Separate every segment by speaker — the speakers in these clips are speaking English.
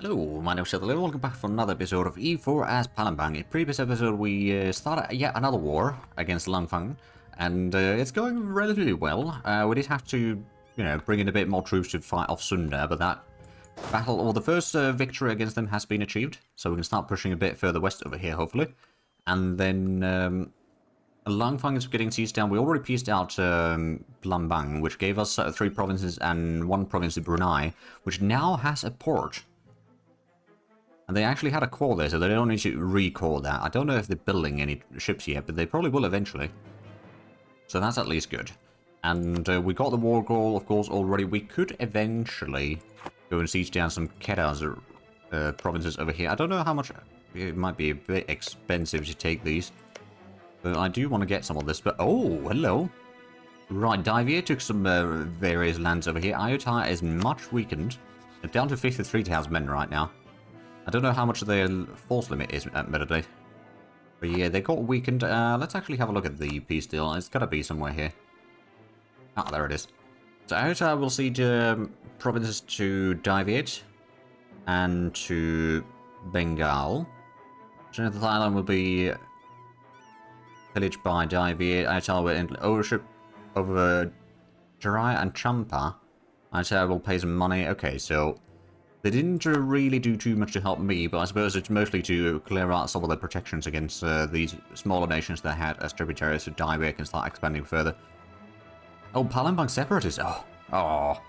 Speaker 1: Hello, my name is Zhatelier. Welcome back for another episode of E4 as Palembang. In previous episode, we started yet another war against Langfang, and it's going relatively well. We did have to, bring in a bit more troops to fight off Sunda, but that battle, or the first victory against them has been achieved, so we can start pushing a bit further west over here, hopefully. And then Langfang is getting sieged down. We already pieced out Palembang, which gave us 3 provinces and 1 province in Brunei, which now has a port. And they actually had a core there, so they don't need to re-core that. I don't know if they're building any ships yet, but they probably will eventually. So that's at least good. And we got the war goal, of course, already. We could eventually go and siege down some Kedas provinces over here. I don't know how much... It might be a bit expensive to take these. But I do want to get some of this. But oh, hello. Right, Zhatelier took some various lands over here. Iotar is much weakened. They're down to 53,000 men right now. I don't know how much their force limit is at Medday. But yeah, they got weakened. Let's actually have a look at the peace deal. It's gotta be somewhere here. Ah, there it is. So Iotar will cede provinces to Zhatelier and to Bengal. Trinidad Island will be pillaged by Zhatelier. Iotar will in ownership over Jirai and Champa. Iotar will pay some money. Okay, so they didn't really do too much to help me, but I suppose it's mostly to clear out some of the protections against these smaller nations that had as tributaries to Zhatelier and start expanding further. Oh, Palembang separatists! Oh,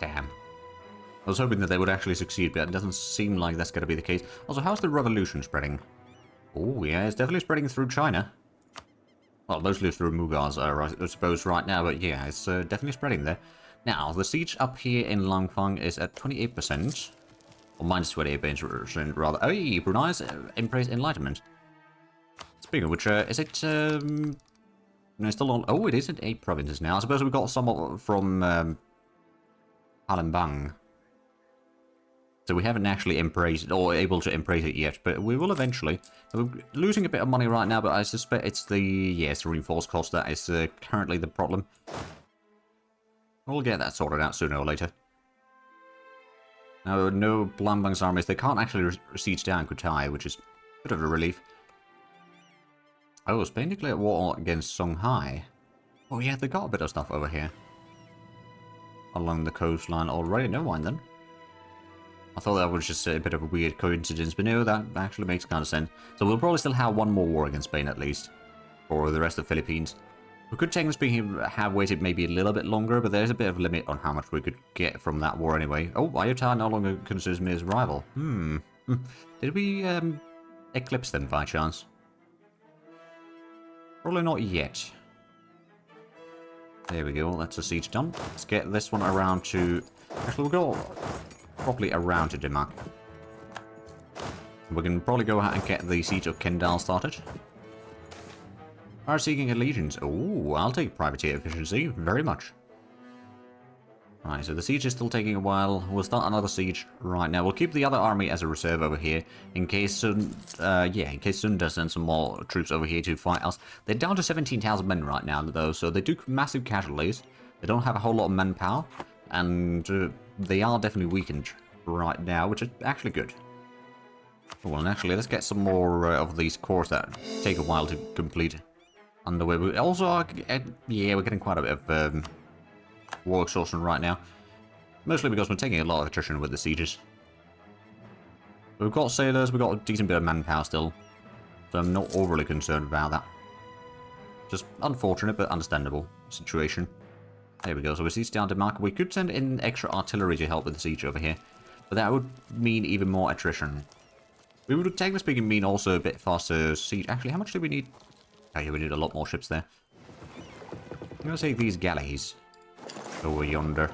Speaker 1: damn. I was hoping that they would actually succeed, but it doesn't seem like that's going to be the case. Also, how's the revolution spreading? Oh, yeah, it's definitely spreading through China. Well, mostly through Mugars, I suppose, right now, but yeah, it's definitely spreading there. Now, the siege up here in Langfang is at 28%. Or minus 28% rather. Oh, Brunei's Emperor's Enlightenment. Speaking of which, is it... no, still on... Oh, it is at 8 provinces now. I suppose we got some from Palembang. So we haven't actually embraced it, or able to embrace it yet, but we will eventually. We're losing a bit of money right now, but I suspect it's the... Yes, the reinforced cost that is currently the problem. We'll get that sorted out sooner or later. Now, no Palembang's armies, they can't actually siege down Kutai, which is a bit of a relief. Oh, Spain declared war against Songhai. Oh yeah, they got a bit of stuff over here. Along the coastline already. No mind then. I thought that was just a bit of a weird coincidence, but no, that actually makes kind of sense. So we'll probably still have one more war against Spain at least. For the rest of the Philippines. We could technically speaking have waited maybe a little bit longer, but there's a bit of a limit on how much we could get from that war anyway. Oh, Iotar no longer considers me as rival. Did we eclipse them by chance? Probably not yet. There we go, that's a siege done. Let's get this one around to... Actually, we'll go properly around to Denmark. We can probably go ahead and get the siege of Kendal started. Are seeking allegiance. Oh, I'll take privateer efficiency very much. Right, so the siege is still taking a while. We'll start another siege right now. We'll keep the other army as a reserve over here in case Sunda sends some more troops over here to fight us. They're down to 17,000 men right now, though, so they do massive casualties. They don't have a whole lot of manpower, and they are definitely weakened right now, which is actually good. Well, and actually, let's get some more of these cores that take a while to complete. Underway. We also are, yeah, we're getting quite a bit of war exhaustion right now. Mostly because we're taking a lot of attrition with the sieges. We've got sailors, we've got a decent bit of manpower still. So I'm not overly concerned about that. Just unfortunate but understandable situation. There we go, so we siege down Denmark. We could send in extra artillery to help with the siege over here. But that would mean even more attrition. We would, technically speaking, mean also a bit faster siege. Actually, how much do we need? Oh yeah, we need a lot more ships there. I'm going to take these galleys over yonder.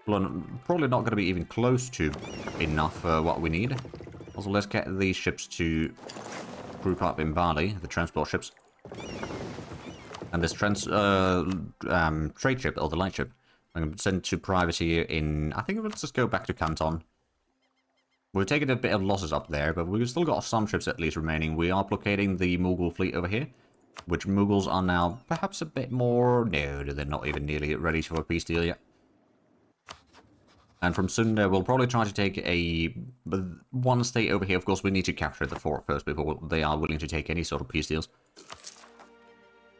Speaker 1: Well, probably not going to be even close to enough what we need. Also, let's get these ships to group up in Bali, the transport ships. And this trade ship, or the light ship, I'm going to send to privateer in... I think let's just go back to Canton. We're taking a bit of losses up there, but we've still got some ships at least remaining. We are blockading the Mughal fleet over here, which Mughals are now perhaps a bit more... No, they're not even nearly ready for a peace deal yet. And from Sunda, we'll probably try to take one state over here. Of course, we need to capture the fort first before they are willing to take any sort of peace deals.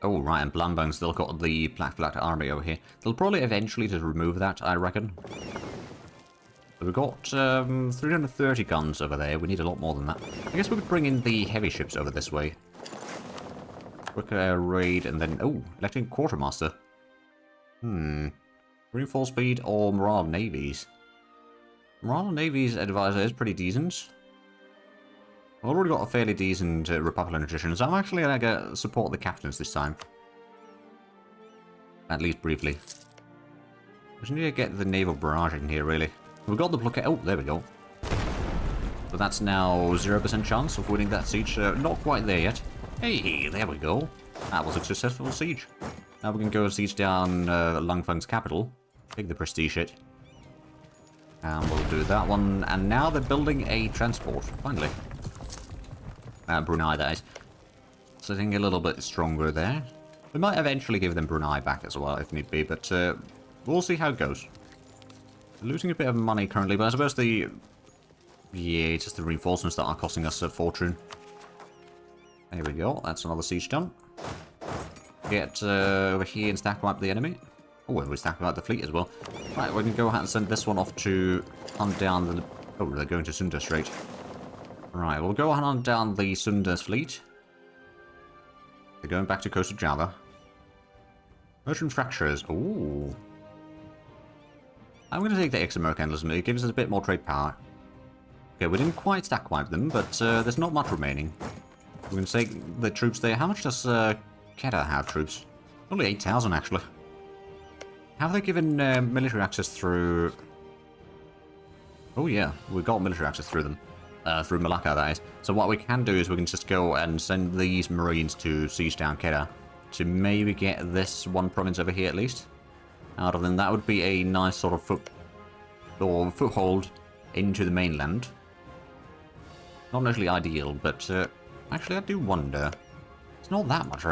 Speaker 1: Oh, right, and Palembang still got the Black Flag Army over here. They'll probably eventually just remove that, I reckon. So we've got 330 guns over there. We need a lot more than that. I guess we could bring in the heavy ships over this way. Quick raid, and then... Oh, electing Quartermaster. Rainfall speed or morale navies? Morale navies advisor is pretty decent. I've already got a fairly decent Republican attrition, so I'm actually going to support the captains this time. At least briefly. We just need to get the naval barrage in here, really. We've got the blockade. Oh, there we go. So that's now 0% chance of winning that siege. Not quite there yet. Hey, there we go. That was a successful siege. Now we can go and siege down Langfang's capital. Take the prestige hit. And we'll do that one. And now they're building a transport, finally. Brunei, that is. Sitting a little bit stronger there. We might eventually give them Brunei back as well, if need be, but we'll see how it goes. Losing a bit of money currently, but I suppose the... Yeah, it's just the reinforcements that are costing us a fortune. There we go, that's another siege done. Get over here and stack wipe the enemy. Oh, and we stack wipe the fleet as well. Right, we can go ahead and send this one off to hunt down the... Oh, they're going to Sunda straight. Right, we'll go ahead and hunt down the Sunda's fleet. They're going back to coastal Java. Merchant fractures. Ooh. I'm going to take the ex-Americanism. It gives us a bit more trade power. Okay, we didn't quite stack wipe them, but there's not much remaining. We're going to take the troops there. How much does Kedah have troops? Only 8,000 actually. Have they given military access through... Oh yeah, we've got military access through them. Through Malacca, that is. So what we can do is we can just go and send these marines to siege down Kedah to maybe get this one province over here at least. Other than that would be a nice sort of foothold into the mainland. Not necessarily ideal, but actually I do wonder. It's not that much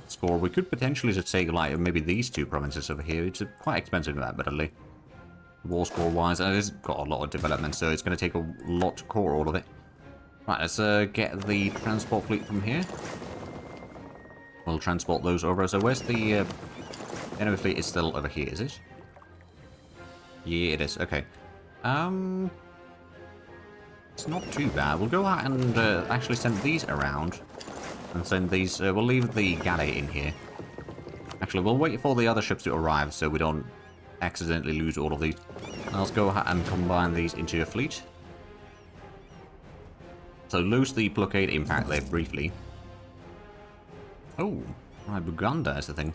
Speaker 1: score. We could potentially just take like maybe these two provinces over here. It's quite expensive, admittedly. War score wise, and it's got a lot of development, so it's going to take a lot to core all of it. Right, let's get the transport fleet from here. We'll transport those over. So where's the enemy fleet? Is still over here, is it? Yeah, it is. Okay. It's not too bad. We'll go out and actually send these around, and send these. We'll leave the galley in here. Actually, we'll wait for the other ships to arrive, so we don't accidentally lose all of these. Now let's go ahead and combine these into a fleet. So lose the blockade impact there briefly. Oh, right, Buganda is the thing.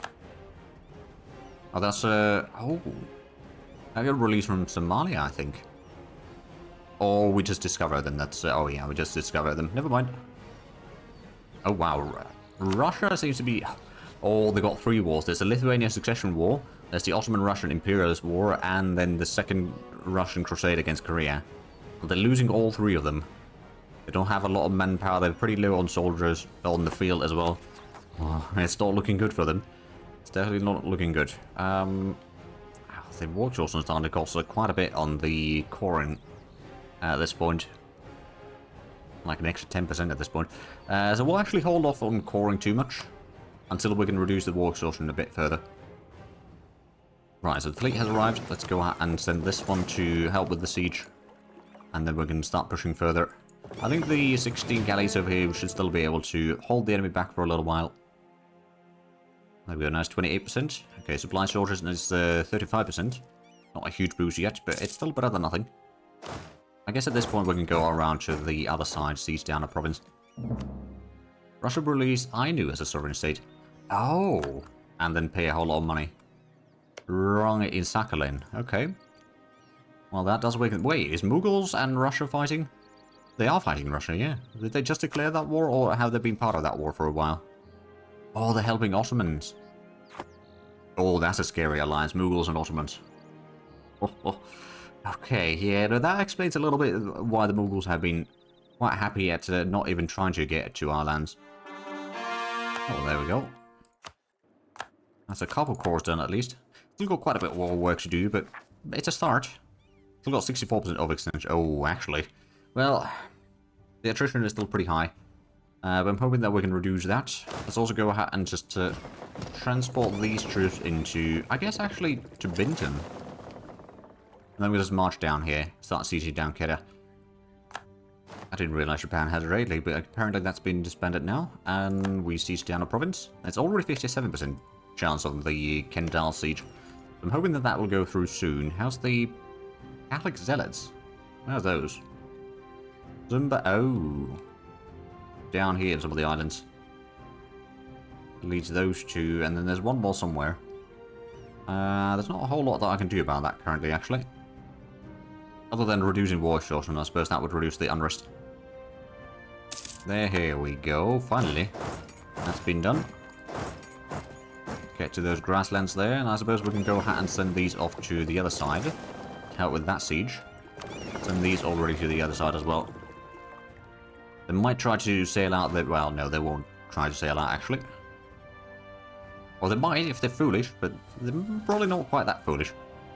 Speaker 1: Oh, that's oh, I got released from Somalia, I think. Or we just discovered them. That's oh yeah, we just discovered them. Never mind. Oh wow, Russia seems to be. Oh, they got 3 wars. There's the Lithuania Succession War. There's the Ottoman-Russian Imperialist War, and then the Second Russian Crusade against Korea. But they're losing all 3 of them. They don't have a lot of manpower. They're pretty low on soldiers on the field as well. Oh, it's not looking good for them. It's definitely not looking good. The war exhaustion is starting to cost quite a bit on the coring at this point. Like an extra 10% at this point. So we'll actually hold off on coring too much until we can reduce the war exhaustion a bit further. Right, so the fleet has arrived. Let's go out and send this one to help with the siege. And then we can start pushing further. I think the 16 galleys over here should still be able to hold the enemy back for a little while. There we go, nice 28%. Okay, supply shortage is 35%. Not a huge boost yet, but it's still better than nothing. I guess at this point we can go around to the other side, siege down a province. Russia will release Ainu as a sovereign state. Oh! And then pay a whole lot of money. Wrong in Sakhalin. Okay. Well, that does work. Wait, is Mughals and Russia fighting? They are fighting Russia, yeah. Did they just declare that war, or have they been part of that war for a while? Oh, they're helping Ottomans. Oh, that's a scary alliance, Mughals and Ottomans. Oh, oh. Okay, yeah, no, that explains a little bit why the Mughals have been quite happy at not even trying to get to our lands. Oh, there we go. That's a couple cores done at least. Still got quite a bit more work to do, but it's a start. Still got 64% overextension. Oh, actually. Well, the attrition is still pretty high. But I'm hoping that we can reduce that. Let's also go ahead and just transport these troops into, I guess, actually, to Binton. And then we'll just march down here. Start sieging down Kedah. I didn't realize Japan had a raid league, but apparently that's been disbanded now. And we siege down a province. It's already 57% chance of the Kendal siege. I'm hoping that that will go through soon. How's the Catholic Zealots? Where are those? Zumba. Oh. Down here in some of the islands. Leads those two, and then there's one more somewhere. There's not a whole lot that I can do about that currently, actually. Other than reducing war exhaustion, I suppose that would reduce the unrest. Here we go, finally. That's been done. Get to those grasslands there, and I suppose we can go ahead and send these off to the other side. To help with that siege. Send these already to the other side as well. They might try to sail out there. Well, no, they won't try to sail out, actually. Or they might if they're foolish, but they're probably not quite that foolish.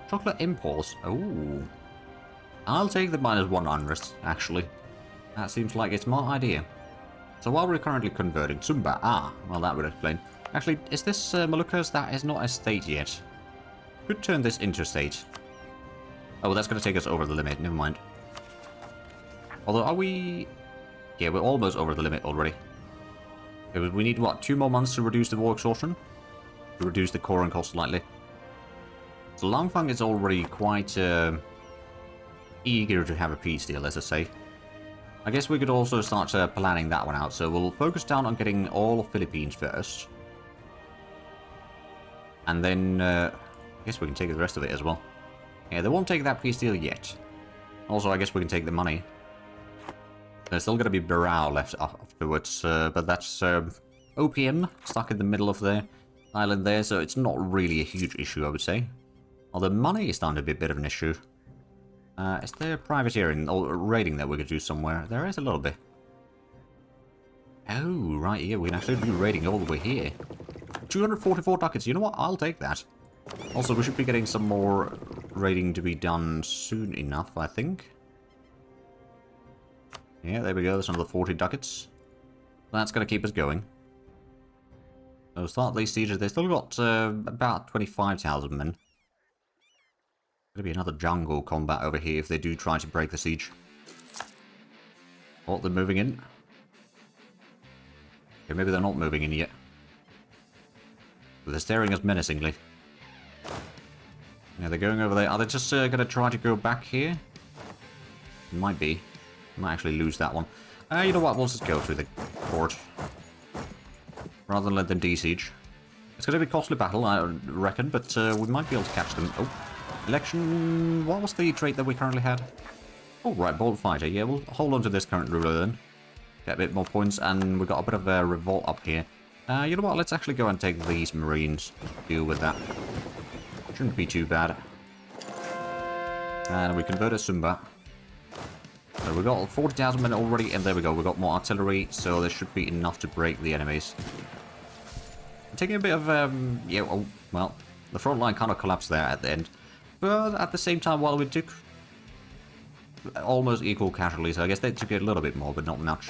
Speaker 1: Chocolate imports. Oh. I'll take the -1 unrest, actually. That seems like a smart idea. So while we're currently converting Sumba, well, that would explain. Actually, is this Moluccas? That is not a state yet. Could turn this into a state. Oh, well, that's going to take us over the limit. Never mind. Although, are we... Yeah, we're almost over the limit already. We need, what, 2 more months to reduce the war exhaustion? To reduce the coring cost slightly. So Langfang is already quite eager to have a peace deal, let's just say. I guess we could also start planning that one out. So we'll focus down on getting all of Philippines first. And then, I guess we can take the rest of it as well. Yeah, they won't take that peace deal yet. Also, I guess we can take the money. There's still going to be Barao left afterwards, but that's opium stuck in the middle of the island there, so it's not really a huge issue, I would say. Although money is starting to be a bit of an issue. Is there privateering or raiding that we could do somewhere? There is a little bit. Oh, right here. We can actually do raiding all the way here. 244 ducats. You know what? I'll take that. Also, we should be getting some more raiding to be done soon enough, I think. Yeah, there we go. There's another 40 ducats. That's going to keep us going. So start these sieges. They've still got about 25,000 men. Gonna be another jungle combat over here if they do try to break the siege. Oh, they're moving in. Okay, maybe they're not moving in yet. But they're staring us menacingly. Yeah, they're going over there. Are they just gonna try to go back here? Might be. Might actually lose that one. You know what? We'll just go through the port. Rather than let them de-siege. It's gonna be a costly battle, I reckon, but we might be able to catch them. Oh. Election... What was the trait that we currently had? Oh, right, Bold Fighter. Yeah, we'll hold on to this current ruler then. Get a bit more points, and we've got a bit of a revolt up here. You know what? Let's actually go and take these Marines. Deal with that. Shouldn't be too bad. And we convert a Sumba. So we've got 40,000 men already, and there we go. We've got more artillery, so there should be enough to break the enemies. I'm taking a bit of, yeah, oh, well, the front line kind of collapsed there at the end. But at the same time, while we took almost equal casualties, I guess they took a little bit more, but not much.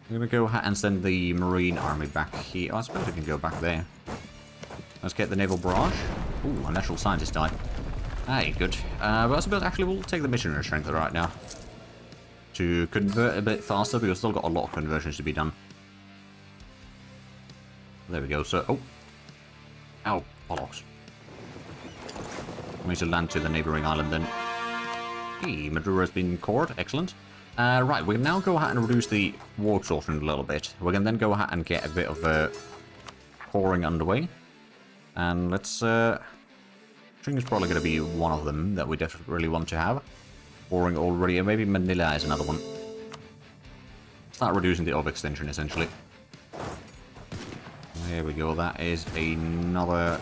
Speaker 1: We're going to go ahead and send the Marine Army back here. Oh, I suppose we can go back there. Let's get the Naval Barrage. Ooh, a Natural Scientist died. Hey, good. But I suppose actually we'll take the Missionary Strength right now. To convert a bit faster, because we've still got a lot of conversions to be done. There we go, so... Oh! Ow, bollocks. We need to land to the neighbouring island then. Hey, Madura's been cored. Excellent. Right, we can now go ahead and reduce the war exhaustion a little bit. We can then go ahead and get a bit of pouring underway. And let's... I think it's probably going to be one of them that we definitely really want to have. Pouring already, and maybe Manila is another one. Start reducing the overextension, essentially. There we go, that is another...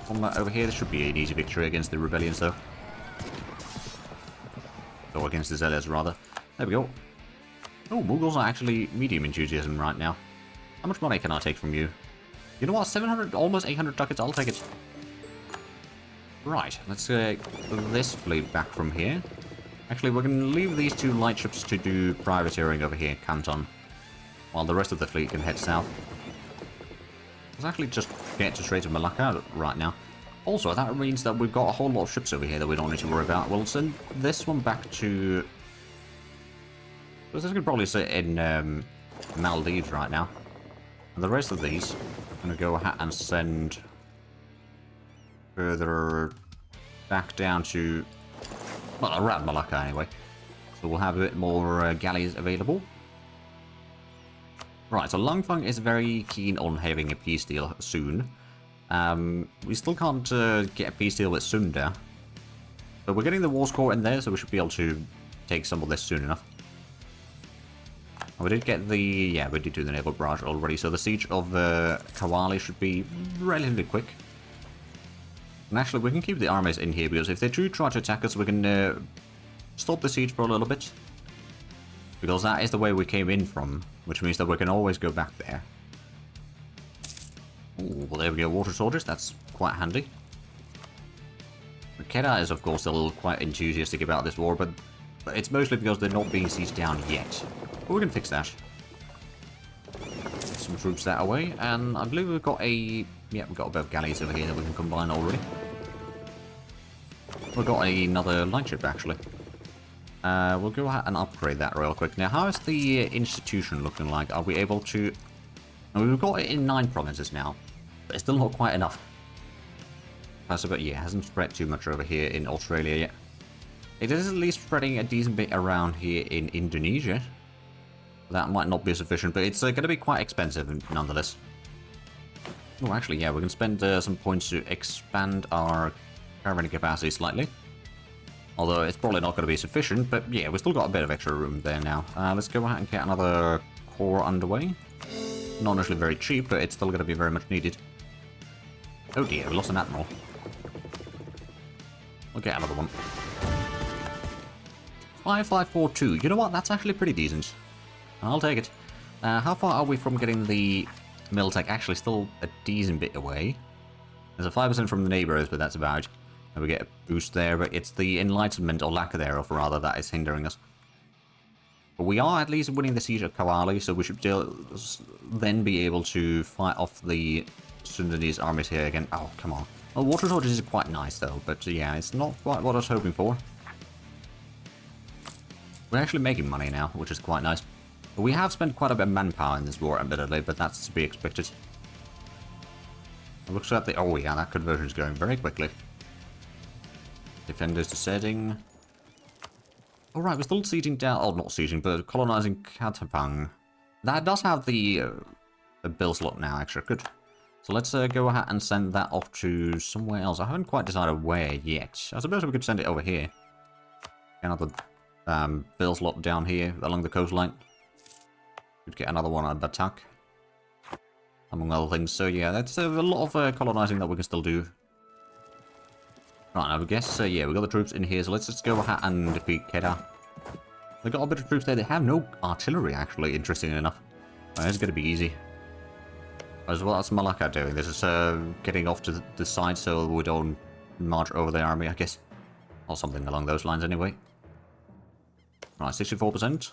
Speaker 1: combat over here. This should be an easy victory against the rebellions, though. Or against the Zealots, rather. There we go. Oh, Mughals are actually medium enthusiasm right now. How much money can I take from you? You know what? 700, almost 800 ducats. I'll take it. Right, let's get this fleet back from here. Actually, we're going to leave these two light ships to do privateering over here, Canton, while the rest of the fleet can head south. Let's actually just get to Strait of Malacca right now. Also, that means that we've got a whole lot of ships over here that we don't need to worry about. We'll send this one back to... This could probably sit in Maldives right now. And the rest of these, I'm going to go ahead and send further back down to... Well, around Malacca anyway. So we'll have a bit more galleys available. Right, so Langfang is very keen on having a peace deal soon. We still can't get a peace deal with Sunda. But we're getting the war score in there, so we should be able to take some of this soon enough. We did get the... Yeah, we did do the naval barrage already, so the siege of Kawali should be relatively quick. And actually, we can keep the armies in here, because if they do try to attack us, we can stop the siege for a little bit. Because that is the way we came in from, which means that we can always go back there. Ooh, well, there we go, water soldiers, that's quite handy. Kedah is, of course, still quite enthusiastic about this war, but it's mostly because they're not being sieged down yet. But we can fix that. Get some troops that way, and I believe we've got a... Yeah, we've got a bit of galleys over here that we can combine already. We've got another light ship, actually. We'll go ahead and upgrade that real quick. Now, how is the institution looking like? Are we able to... We've got it in 9 provinces now, but it's still not quite enough. But yeah, it hasn't spread too much over here in Australia yet. It is at least spreading a decent bit around here in Indonesia. That might not be sufficient, but it's going to be quite expensive nonetheless. Oh, actually, yeah, we can spend some points to expand our caravan capacity slightly. Although it's probably not going to be sufficient, but yeah, we've still got a bit of extra room there now. Let's go ahead and get another corps underway. Not necessarily very cheap, but it's still going to be very much needed. Oh dear, we lost an admiral. We'll get another one. 5542. You know what? That's actually pretty decent. I'll take it. How far are we from getting the Miltech? Actually, still a decent bit away. There's a 5% from the neighbours, but that's about. And we get a boost there, but it's the enlightenment, or lack thereof, rather, that is hindering us. But we are at least winning the siege of Kawali, so we should then be able to fight off the Sundanese armies here again. Oh, come on. Well, water soldiers is quite nice, though, but yeah, it's not quite what I was hoping for. We're actually making money now, which is quite nice. But we have spent quite a bit of manpower in this war, admittedly, but that's to be expected. It looks like the... Oh, yeah, that conversion is going very quickly. Defenders deserting. Alright, we're still sieging down... Oh, not sieging, but colonizing Katapang. That does have the bill slot now, actually. Good. So let's go ahead and send that off to somewhere else. I haven't quite decided where yet. I suppose we could send it over here. Another bill slot down here along the coastline. Could get another one at Batak, among other things. So yeah, that's a lot of colonizing that we can still do. Right, I guess, yeah, we've got the troops in here, so let's just go ahead and defeat Kedah. They've got a bit of troops there. They have no artillery, actually, interestingly enough. Right, it's going to be easy. As well as Malacca doing. This is getting off to the side so we don't march over the army, I guess. Or something along those lines, anyway. Right, 64%.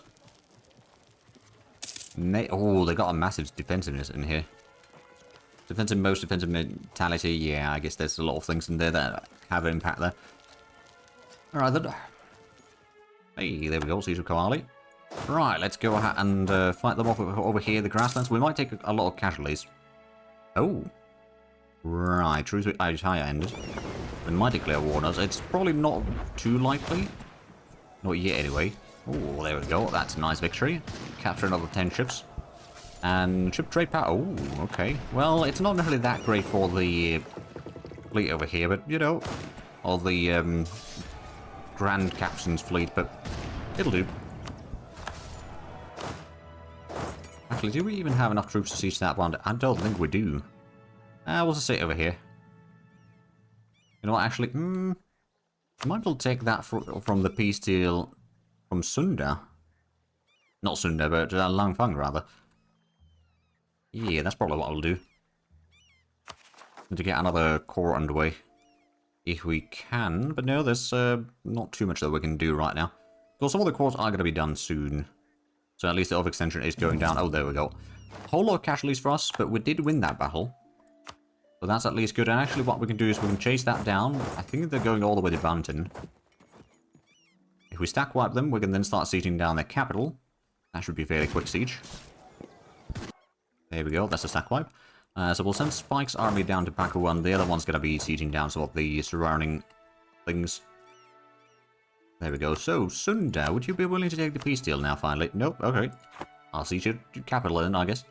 Speaker 1: Oh, they got a massive defensiveness in here. Defensive, most defensive mentality. Yeah, I guess there's a lot of things in there that have an impact there. Alright then. Hey, there we go, Siege of Kawali. Right, let's go ahead and fight them off over here, the grasslands. We might take a lot of casualties. Oh. Right, truce with Zhatelier ended. We might declare war on us. It's probably not too likely. Not yet, anyway. Oh, there we go. That's a nice victory. Capture another 10 ships. And ship trade power. Oh, okay. Well, it's not necessarily that great for the fleet over here, but, you know, or the Grand Captain's fleet, but it'll do. Actually, do we even have enough troops to siege that one? I don't think we do. We'll just sit over here. You know what, actually, I might as well take that from the peace deal from Sunda. Not Sunda, but Langfang, rather. Yeah, that's probably what I'll do. Need to get another corps underway. if we can. But no, there's not too much that we can do right now. Because some of the cores are going to be done soon. So at least the overextension is going down. Oh, there we go. A whole lot of casualties for us, but we did win that battle. So that's at least good. And actually what we can do is we can chase that down. I think they're going all the way to Banton. If we stack wipe them, we can then start sieging down their capital. That should be a fairly quick siege. There we go, that's a stack wipe. So we'll send Spike's army down to Baku, and the other one's going to be sieging down some of the surrounding things. There we go. So, Sunda, would you be willing to take the peace deal now, finally? Nope, okay. I'll siege your capital then, I guess.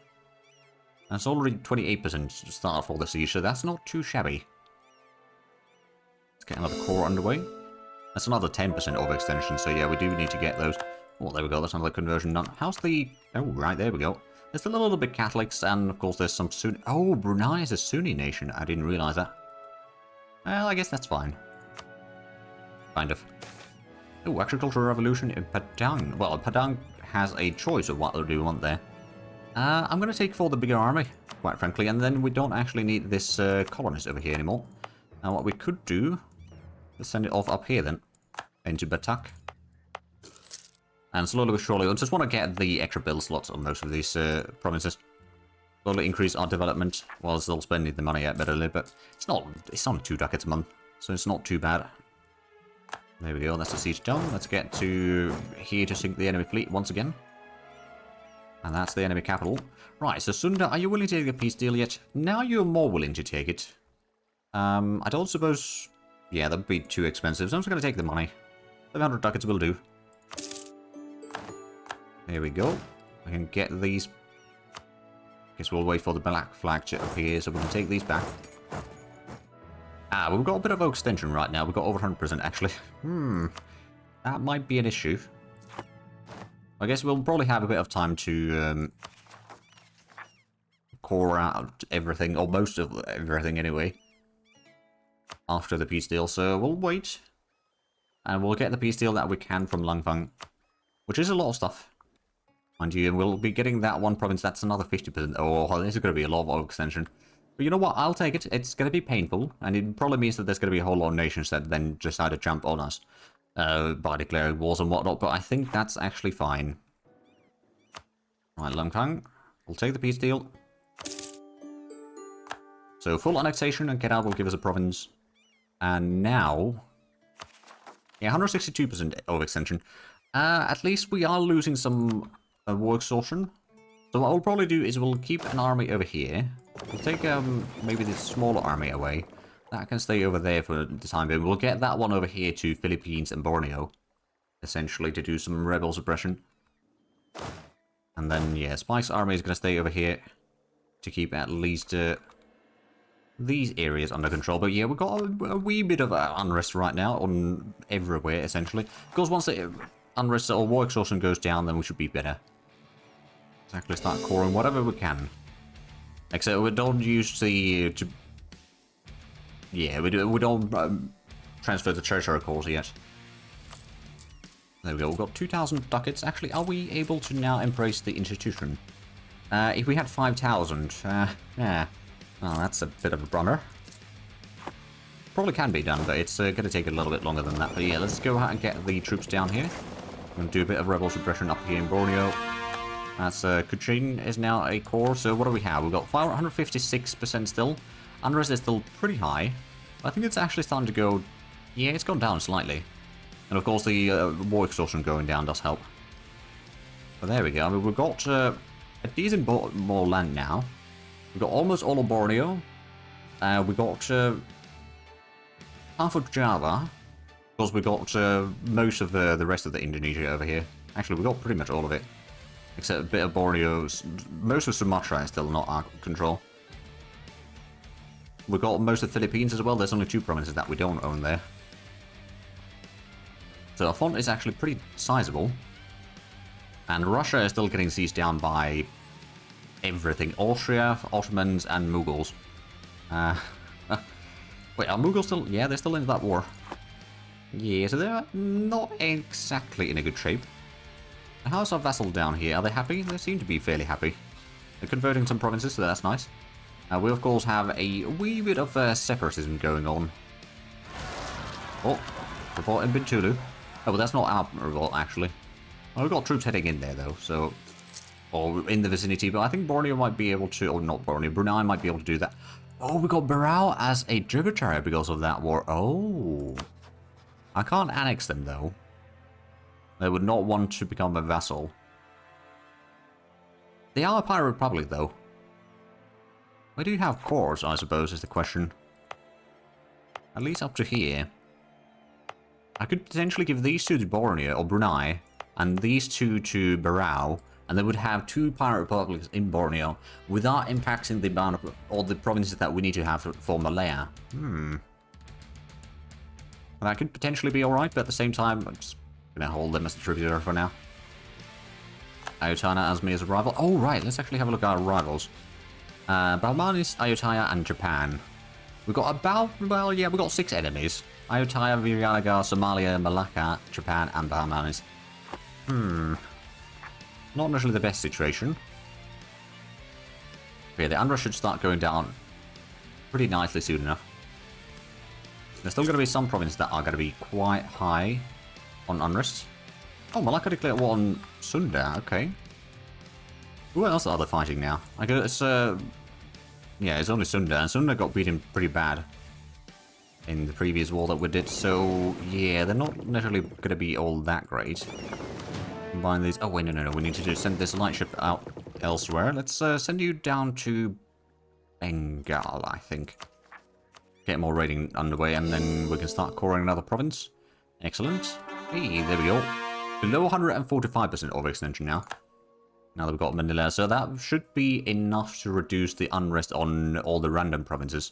Speaker 1: That's already 28% start for the siege, so that's not too shabby. Let's get another core underway. That's another 10% overextension, so yeah, we do need to get those. Oh, there we go, that's another conversion done. How's the... Oh, right, there we go. There's still a little bit Catholics, and of course there's some Sunni... Oh, Brunei is a Sunni nation. I didn't realise that. Well, I guess that's fine. Kind of. Oh, agricultural revolution in Padang. Well, Padang has a choice of what they do want there. I'm going to take for the bigger army, quite frankly, and then we don't actually need this colonist over here anymore. Now, what we could do is send it off up here then, into Batak. And slowly but surely, I just want to get the extra build slots on most of these provinces. Slowly increase our development while still spending the money out bitterly, but it's only 2 ducats a month, so it's not too bad. There we go, that's the siege done. Let's get to here to sink the enemy fleet once again. And that's the enemy capital. Right, so Sunda, are you willing to take a peace deal yet? Now you're more willing to take it. I don't suppose... Yeah, that would be too expensive, so I'm just going to take the money. 500 ducats will do. There we go. I can get these... Guess we'll wait for the black flag to appear so we can take these back. We've got a bit of extension right now. We've got over 100% actually. That might be an issue. I guess we'll probably have a bit of time to core out everything, or most of everything anyway, after the peace deal. So we'll wait, and we'll get the peace deal that we can from Langfang, which is a lot of stuff. Mind you, and we'll be getting that one province. That's another 50%. Oh, this is going to be a lot of extension. But you know what? I'll take it. It's going to be painful, and it probably means that there's going to be a whole lot of nations that then decide to jump on us by declaring wars and whatnot, but I think that's actually fine. Right, Langfang, we'll take the peace deal. So full annexation and Kedah will give us a province. And now... Yeah, 162% overextension. At least we are losing some war exhaustion. So what we'll probably do is we'll keep an army over here. We'll take maybe this smaller army away. That can stay over there for the time being. We'll get that one over here to Philippines and Borneo, essentially, to do some rebel suppression. And then, yeah, Spike's army is going to stay over here to keep at least these areas under control. But yeah, we've got a wee bit of unrest right now on everywhere, essentially. Because once the unrest or war exhaustion goes down, then we should be better. Let's actually start coring whatever we can. Except we don't use the... Yeah, we don't transfer the treasury cores yet. There we go, we've got 2,000 ducats. Actually, are we able to now embrace the institution? If we had 5,000, yeah. Well, that's a bit of a brunner. Probably can be done, but it's going to take a little bit longer than that. But yeah, let's go out and get the troops down here. We're going to do a bit of rebel suppression up here in Borneo. That's Kuching is now a core, so what do we have? We've got 556% still. Unrest is still pretty high. I think it's actually starting to go... Yeah, it's gone down slightly. And of course the war exhaustion going down does help. But there we go. I mean, we've got a decent more land now. We've got almost all of Borneo. We got half of Java. Of course, we got most of the rest of the Indonesia over here. Actually, we got pretty much all of it. Except a bit of Borneo. Most of Sumatra is still not our control. We've got most of the Philippines as well. There's only 2 provinces that we don't own there. So our font is actually pretty sizable. And Russia is still getting sieged down by everything. Austria, Ottomans, and Mughals. Wait, are Mughals still... Yeah, they're still in that war. Yeah, so they're not exactly in a good shape. How's our vassal down here? Are they happy? They seem to be fairly happy. They're converting some provinces, so that's nice. We, of course, have a wee bit of separatism going on. Oh, revolt in Bintulu. Oh, but that's not our revolt, actually. Well, we've got troops heading in there, though, so... Or in the vicinity, but I think Borneo might be able to... Or not Borneo, Brunei might be able to do that. Oh, we got Barao as a tributary because of that war. Oh. I can't annex them, though. They would not want to become a vassal. They are a pirate republic, though. Where do you have cores, I suppose, is the question. At least up to here. I could potentially give these two to Borneo, or Brunei, and these two to Barao, and they would have 2 pirate republics in Borneo, without impacting the amount of, all the provinces that we need to have for Malaya. That could potentially be alright, but at the same time, I'm just gonna hold them as a tributary for now. Ayutthaya as me as a rival. Oh, right, let's actually have a look at our rivals. Balmanis, Ayutthaya, and Japan. We've got about, well, yeah, we've got 6 enemies. Ayutthaya, Vijayanagar, Somalia, Malacca, Japan, and Balmanis. Not necessarily the best situation. Okay, the unrest should start going down pretty nicely soon enough. There's still going to be some provinces that are going to be quite high on unrest. Oh, Malacca declared war on Sunda, okay. Who else are they fighting now? I guess, yeah, it's only Sunda, and Sunda got beaten pretty bad in the previous war that we did, so yeah, they're not necessarily going to be all that great. Combine these. Oh, wait, no, we need to just send this light ship out elsewhere. Let's send you down to Bengal, I think. Get more raiding underway, and then we can start coring another province. Excellent. Hey, there we go. Below 145% overextension now. Now that we've got Manila, so that should be enough to reduce the unrest on all the random provinces.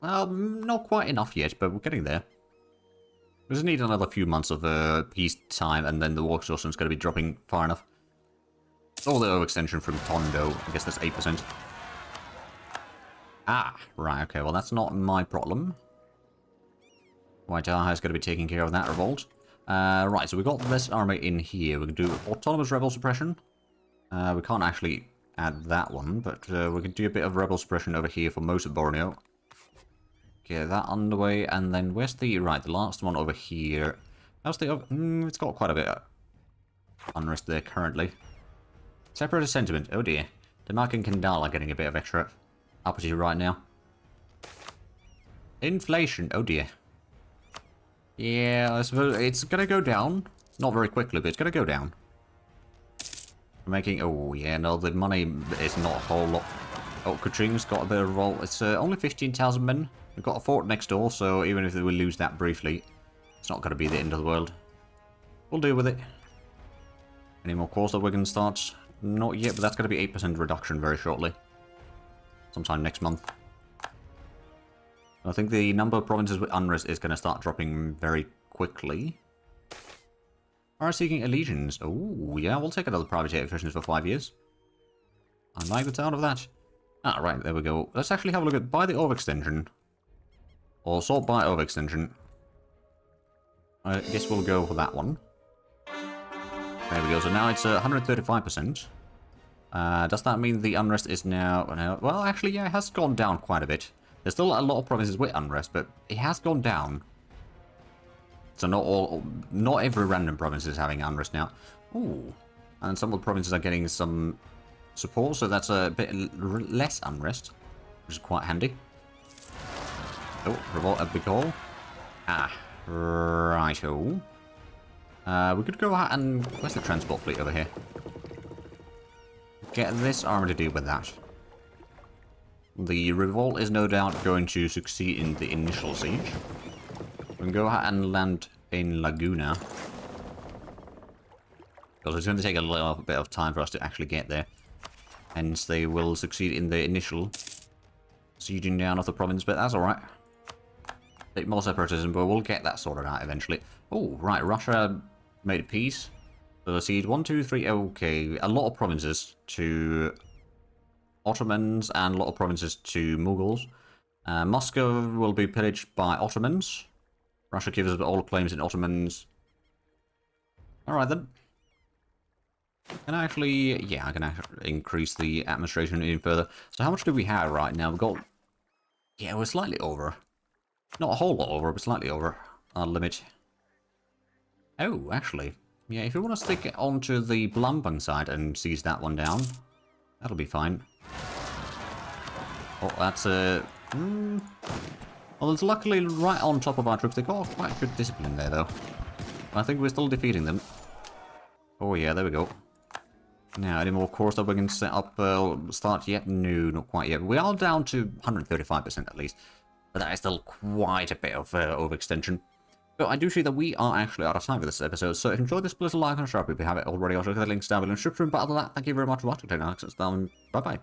Speaker 1: Well, not quite enough yet, but we're getting there. We just need another few months of peace time, and then the war exhaustion is going to be dropping far enough. All the overextension from Tondo, I guess that's 8%. Ah, right, okay, well that's not my problem. Waitāha is going to be taking care of that revolt. Right, so we've got this army in here. We can do autonomous rebel suppression. We can't actually add that one, but we can do a bit of rebel suppression over here for most of Borneo. Get that underway, and then where's the... Right, the last one over here. How's the... it's got quite a bit of unrest there currently. Separatist sentiment, oh dear. Denmark and Kendal are getting a bit of extra uppity right now. Inflation, oh dear. Yeah, I suppose it's gonna go down. Not very quickly, but it's gonna go down. We're making... Oh yeah, no, the money is not a whole lot. Oh, Kaching's got a bit of revolt. It's only 15,000 men. We've got a fort next door, so even if we lose that briefly, it's not going to be the end of the world. We'll deal with it. Any more cores that we can start? Not yet, but that's going to be 8% reduction very shortly. Sometime next month. I think the number of provinces with unrest is going to start dropping very quickly. Are seeking allegiance. Oh, yeah, we'll take another privateer efficiency for 5 years. I like the sound of that. Ah, right, there we go. Let's actually have a look at buy the overextension. Or sort by overextension. I guess we'll go for that one. There we go. So now it's 135%. Does that mean the unrest is now... Well, actually, yeah, it has gone down quite a bit. There's still a lot of provinces with unrest, but it has gone down. So not every random province is having unrest now. Ooh. And some of the provinces are getting some support, so that's a bit less unrest, which is quite handy. Oh, revolt at Bicol. Ah, righto. We could go out and... Where's the transport fleet over here? Get this army to deal with that. The revolt is no doubt going to succeed in the initial siege. We can go out and land in Laguna. Because it's going to take a little bit of time for us to actually get there. Hence, they will succeed in the initial sieging down of the province, but that's alright. A bit more separatism, but we'll get that sorted out eventually. Oh, right, Russia made peace. So let's see, 1, 2, 3, okay. A lot of provinces to Ottomans and a lot of provinces to Mughals. Moscow will be pillaged by Ottomans. Russia gives us all claims in Ottomans. Alright then. Can I actually... Yeah, I can actually increase the administration even further. So how much do we have right now? We've got... Yeah, we're slightly over. Not a whole lot over, but slightly over. our limit. Oh, actually, yeah, if you want to stick it onto the Palembang side and seize that one down, that'll be fine. Oh, that's well, it's luckily right on top of our troops. They got quite good discipline there, though. I think we're still defeating them. Oh yeah, there we go. Now, any more cores that we can set up, start yet? No, not quite yet. We are down to 135% at least. But that is still quite a bit of overextension. But I do see that we are actually out of time for this episode, so if you enjoyed this, please like and subscribe if you haven't already. Also, click the links down below in the description. But other than that, thank you very much for watching. Take care, bye-bye.